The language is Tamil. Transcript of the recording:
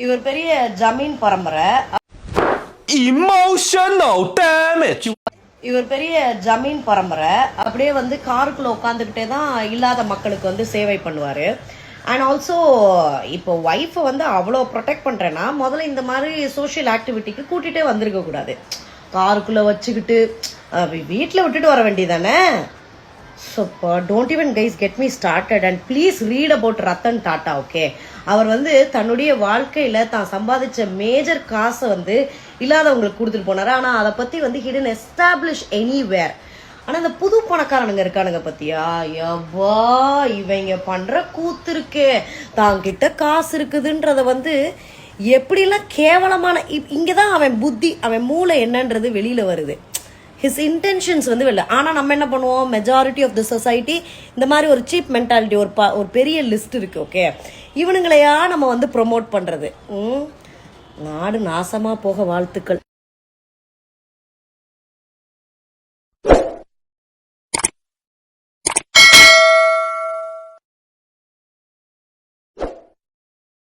இவர் பெரிய ஜமீன் பரம்பரை. Emotional damage. இவர் பெரிய ஜமீன் பரம்பரை. அப்படியே வந்து காருக்குள்ள உட்காந்துக்கிட்டே தான் இல்லாத மக்களுக்கு வந்து சேவை பண்ணுவார். அண்ட் ஆல்சோ இப்போ ஒய்ஃபை வந்து அவ்வளோ ப்ரொடெக்ட் பண்ணுறேன்னா முதல்ல இந்த மாதிரி சோஷியல் ஆக்டிவிட்டிக்கு கூட்டிகிட்டே வந்திருக்க கூடாது. காருக்குள்ளே வச்சுக்கிட்டு வீட்டில் விட்டுட்டு வர வேண்டியதானே. So don't even guys get me started and please read about Ratan Tata. Okay, அவர் வந்து தன்னுடைய வாழ்க்கையில் தான் சம்பாதிச்ச மேஜர் காசை வந்து இல்லாதவங்களுக்கு கொடுத்துட்டு போனார். ஆனால் அதை பற்றி வந்து ஹிடன் எஸ்டாப்ளிஷ் எனிவேர். ஆனால் இந்த புது பணக்காரனுங்க இருக்கானுங்க பத்தியா, எவ்வா இவங்க பண்ணுற கூத்து இருக்கே, தாங்கிட்ட காசு இருக்குதுன்றத வந்து எப்படிலாம் கேவலமான இங்கே தான் அவன் புத்தி அவன் மூளை என்னன்றது வெளியில் வருது. ஹிஸ் இன்டென்ஷன்ஸ் வந்து வெளில. ஆனால் நம்ம என்ன பண்ணுவோம், மெஜாரிட்டி ஆஃப் த சொசைட்டி இந்த மாதிரி ஒரு சீப் மென்டாலிட்டி ஒரு பெரிய லிஸ்ட் இருக்குது. ஓகே, இவனுங்களையா நம்ம வந்து ப்ரொமோட் பண்ணுறது. நாடு நாசமாக போக வாழ்த்துக்கள்.